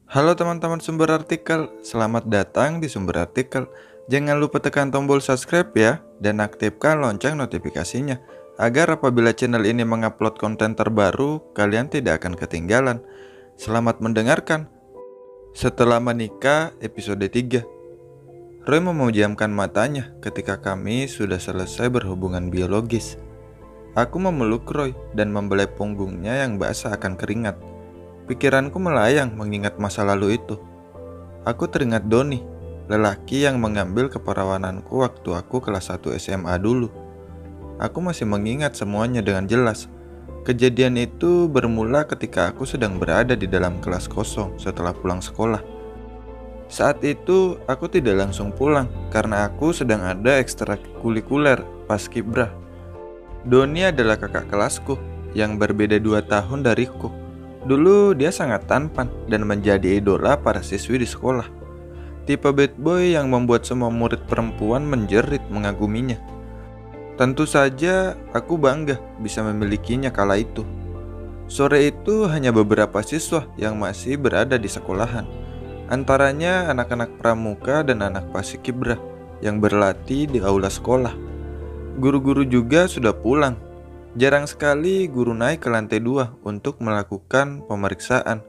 Halo teman-teman sumber artikel, selamat datang di sumber artikel. Jangan lupa tekan tombol subscribe ya, dan aktifkan lonceng notifikasinya, agar apabila channel ini mengupload konten terbaru, kalian tidak akan ketinggalan. Selamat mendengarkan. Setelah menikah, episode 3. Roy memejamkan matanya ketika kami sudah selesai berhubungan biologis. Aku memeluk Roy dan membelai punggungnya yang basah akan keringat. Pikiranku melayang mengingat masa lalu itu. Aku teringat Doni, lelaki yang mengambil keperawananku waktu aku kelas 1 SMA dulu. Aku masih mengingat semuanya dengan jelas. Kejadian itu bermula ketika aku sedang berada di dalam kelas kosong setelah pulang sekolah. Saat itu aku tidak langsung pulang karena aku sedang ada ekstrakurikuler paskibrah. Doni adalah kakak kelasku yang berbeda 2 tahun dariku. Dulu dia sangat tampan dan menjadi idola para siswi di sekolah. Tipe bad boy yang membuat semua murid perempuan menjerit mengaguminya. Tentu saja aku bangga bisa memilikinya kala itu. Sore itu hanya beberapa siswa yang masih berada di sekolahan. Antaranya anak-anak pramuka dan anak paskibrah yang berlatih di aula sekolah. Guru-guru juga sudah pulang. Jarang sekali guru naik ke lantai 2 untuk melakukan pemeriksaan,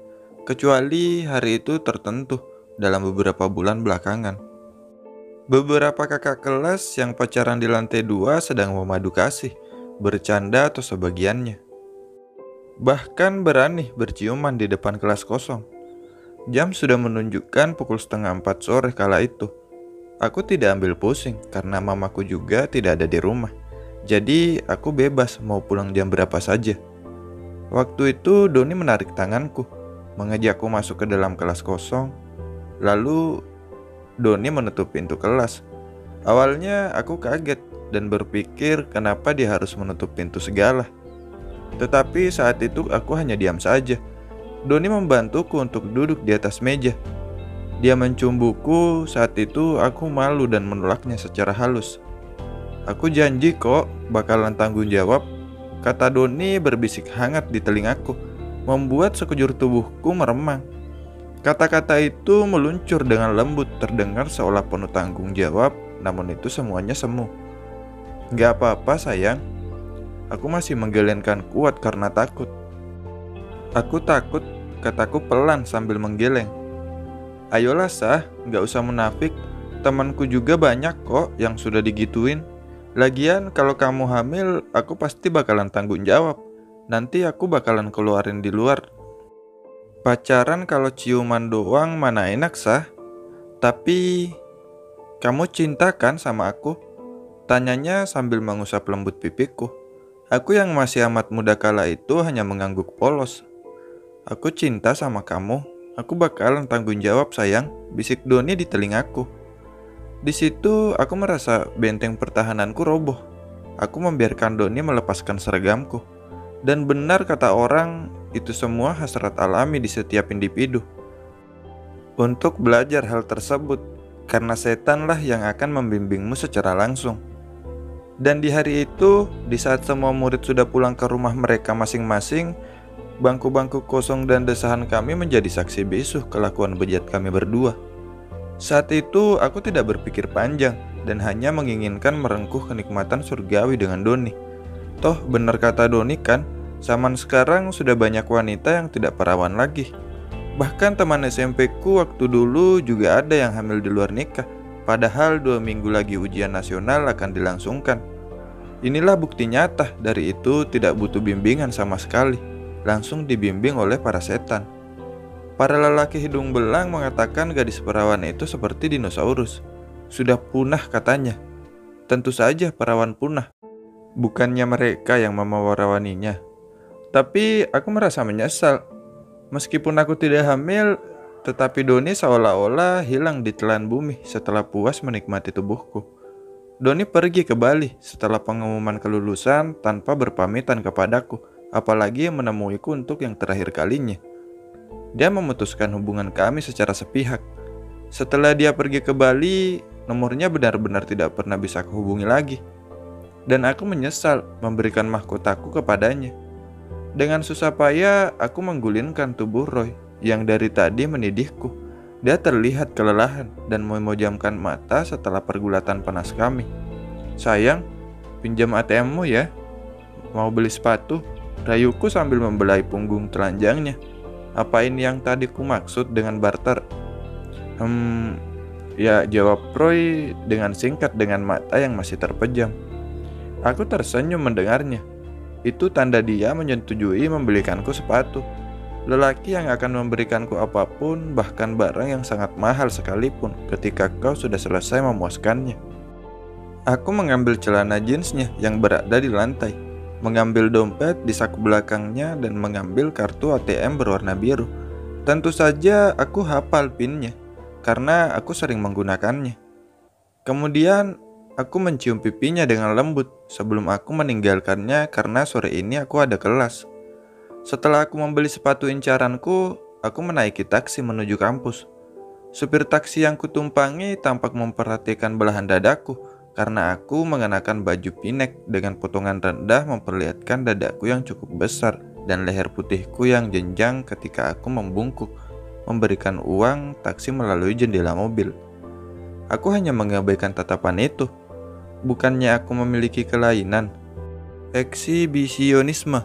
kecuali hari itu tertentu dalam beberapa bulan belakangan. Beberapa kakak kelas yang pacaran di lantai 2 sedang memadu kasih, bercanda atau sebagiannya. Bahkan berani berciuman di depan kelas kosong. Jam sudah menunjukkan pukul 3:30 sore kala itu. Aku tidak ambil pusing karena mamaku juga tidak ada di rumah. Jadi aku bebas mau pulang jam berapa saja. Waktu itu Doni menarik tanganku, mengajakku masuk ke dalam kelas kosong. Lalu Doni menutup pintu kelas. Awalnya aku kaget dan berpikir kenapa dia harus menutup pintu segala. Tetapi saat itu aku hanya diam saja. Doni membantuku untuk duduk di atas meja. Dia mencium buku. Saat itu aku malu dan menolaknya secara halus. Aku janji kok bakalan tanggung jawab, kata Doni berbisik hangat di telingaku, membuat sekujur tubuhku meremang. Kata-kata itu meluncur dengan lembut, terdengar seolah penuh tanggung jawab, namun itu semuanya semu. Gak apa-apa sayang, aku masih menggelengkan kuat karena takut. Aku takut, kataku pelan sambil menggeleng. Ayolah Sah, gak usah munafik, temanku juga banyak kok yang sudah digituin. Lagian kalau kamu hamil, aku pasti bakalan tanggung jawab. Nanti aku bakalan keluarin di luar. Pacaran kalau ciuman doang mana enak Sah. Tapi kamu cinta kan sama aku? Tanyanya sambil mengusap lembut pipiku. Aku yang masih amat muda kala itu hanya mengangguk polos. Aku cinta sama kamu. Aku bakalan tanggung jawab sayang, bisik Doni di telingaku. Di situ aku merasa benteng pertahananku roboh. Aku membiarkan Doni melepaskan seragamku. Dan benar kata orang, itu semua hasrat alami di setiap individu. Untuk belajar hal tersebut, karena setanlah yang akan membimbingmu secara langsung. Dan di hari itu, di saat semua murid sudah pulang ke rumah mereka masing-masing, bangku-bangku kosong dan desahan kami menjadi saksi bisu kelakuan bejat kami berdua. Saat itu aku tidak berpikir panjang dan hanya menginginkan merengkuh kenikmatan surgawi dengan Doni. Toh benar kata Doni kan, zaman sekarang sudah banyak wanita yang tidak perawan lagi. Bahkan teman SMP ku waktu dulu juga ada yang hamil di luar nikah, padahal 2 minggu lagi ujian nasional akan dilangsungkan. Inilah bukti nyata dari itu tidak butuh bimbingan sama sekali, langsung dibimbing oleh para setan. Para lelaki hidung belang mengatakan gadis perawan itu seperti dinosaurus. Sudah punah katanya. Tentu saja perawan punah. Bukannya mereka yang mewarawaninya. Tapi aku merasa menyesal. Meskipun aku tidak hamil, tetapi Doni seolah-olah hilang di telan bumi setelah puas menikmati tubuhku. Doni pergi ke Bali setelah pengumuman kelulusan tanpa berpamitan kepadaku, apalagi menemuiku untuk yang terakhir kalinya. Dia memutuskan hubungan kami secara sepihak. Setelah dia pergi ke Bali, nomornya benar-benar tidak pernah bisa kuhubungi lagi. Dan aku menyesal memberikan mahkotaku kepadanya. Dengan susah payah, aku menggulingkan tubuh Roy yang dari tadi menidihku. Dia terlihat kelelahan dan memejamkan mata setelah pergulatan panas kami. "Sayang, pinjam ATM-mu ya. Mau beli sepatu?" rayuku sambil membelai punggung telanjangnya. "Apa ini yang tadi ku maksud dengan barter?" Ya, jawab Roy dengan singkat dengan mata yang masih terpejam. Aku tersenyum mendengarnya. Itu tanda dia menyetujui membelikanku sepatu. Lelaki yang akan memberikanku apapun, bahkan barang yang sangat mahal sekalipun, ketika kau sudah selesai memuaskannya. Aku mengambil celana jeansnya yang berada di lantai, mengambil dompet di saku belakangnya, dan mengambil kartu ATM berwarna biru. Tentu saja aku hafal PIN-nya, karena aku sering menggunakannya. Kemudian aku mencium pipinya dengan lembut sebelum aku meninggalkannya karena sore ini aku ada kelas. Setelah aku membeli sepatu incaranku, aku menaiki taksi menuju kampus. Supir taksi yang kutumpangi tampak memperhatikan belahan dadaku karena aku mengenakan baju pinek dengan potongan rendah memperlihatkan dadaku yang cukup besar dan leher putihku yang jenjang ketika aku membungkuk memberikan uang taksi melalui jendela mobil. Aku hanya mengabaikan tatapan itu. Bukannya aku memiliki kelainan? Eksibisionisme.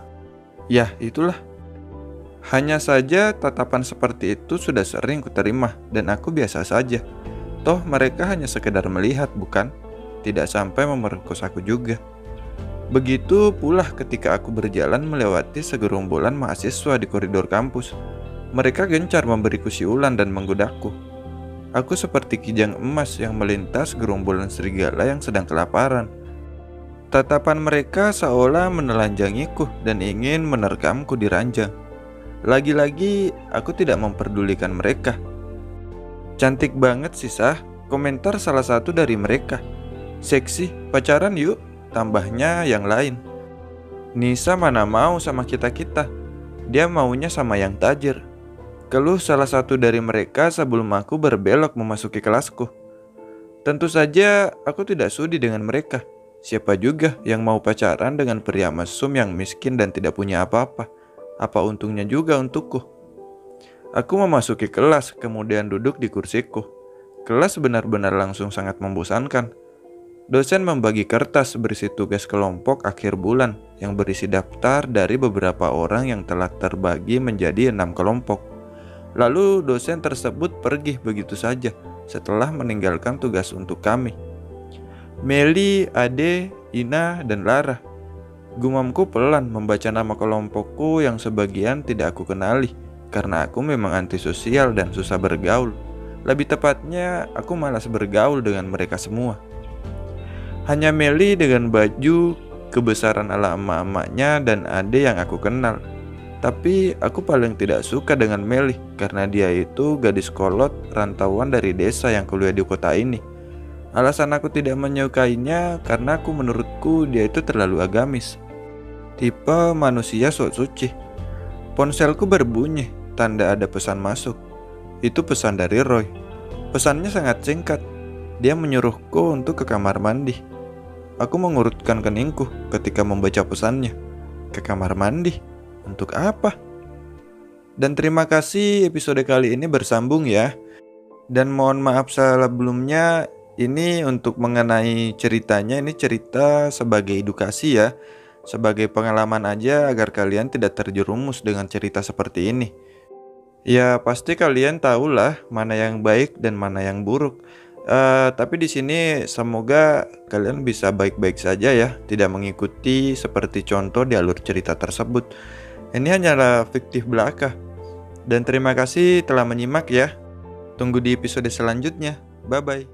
Ya, itulah. Hanya saja tatapan seperti itu sudah sering kuterima dan aku biasa saja. Toh mereka hanya sekedar melihat, bukan? Tidak sampai memerkosa aku juga. Begitu pula ketika aku berjalan melewati segerombolan mahasiswa di koridor kampus. Mereka gencar memberiku siulan dan menggodaku. Aku seperti kijang emas yang melintas gerombolan serigala yang sedang kelaparan. Tatapan mereka seolah menelanjangiku dan ingin menerkamku di ranjang. Lagi-lagi aku tidak memperdulikan mereka. "Cantik banget sih, Sah," komentar salah satu dari mereka. "Seksi, pacaran yuk," tambahnya yang lain. "Nisa mana mau sama kita-kita, dia maunya sama yang tajir," keluh salah satu dari mereka sebelum aku berbelok memasuki kelasku. Tentu saja aku tidak sudi dengan mereka. Siapa juga yang mau pacaran dengan pria mesum yang miskin dan tidak punya apa-apa? Apa untungnya juga untukku? Aku memasuki kelas, kemudian duduk di kursiku. Kelas benar-benar langsung sangat membosankan. Dosen membagi kertas berisi tugas kelompok akhir bulan yang berisi daftar dari beberapa orang yang telah terbagi menjadi 6 kelompok. Lalu dosen tersebut pergi begitu saja setelah meninggalkan tugas untuk kami. Meli, Ade, Ina, dan Lara. Gumamku pelan membaca nama kelompokku yang sebagian tidak aku kenali karena aku memang antisosial dan susah bergaul. Lebih tepatnya, aku malas bergaul dengan mereka semua. Hanya Meli dengan baju kebesaran ala emak-emaknya dan Ade yang aku kenal. Tapi aku paling tidak suka dengan Meli karena dia itu gadis kolot rantauan dari desa yang kuliah di kota ini. Alasan aku tidak menyukainya karena menurutku dia itu terlalu agamis. Tipe manusia sok suci. Ponselku berbunyi, tanda ada pesan masuk. Itu pesan dari Roy. Pesannya sangat singkat. Dia menyuruhku untuk ke kamar mandi. Aku mengurutkan keningku ketika membaca pesannya. Ke kamar mandi? Untuk apa? Dan terima kasih, episode kali ini bersambung ya. Dan mohon maaf sebelumnya, ini untuk mengenai ceritanya, ini cerita sebagai edukasi ya, sebagai pengalaman aja agar kalian tidak terjerumus dengan cerita seperti ini. Ya pasti kalian tahulah mana yang baik dan mana yang buruk. Tapi di sini semoga kalian bisa baik-baik saja ya, tidak mengikuti seperti contoh di alur cerita tersebut. Ini hanyalah fiktif belaka. Dan terima kasih telah menyimak ya. Tunggu di episode selanjutnya. Bye-bye.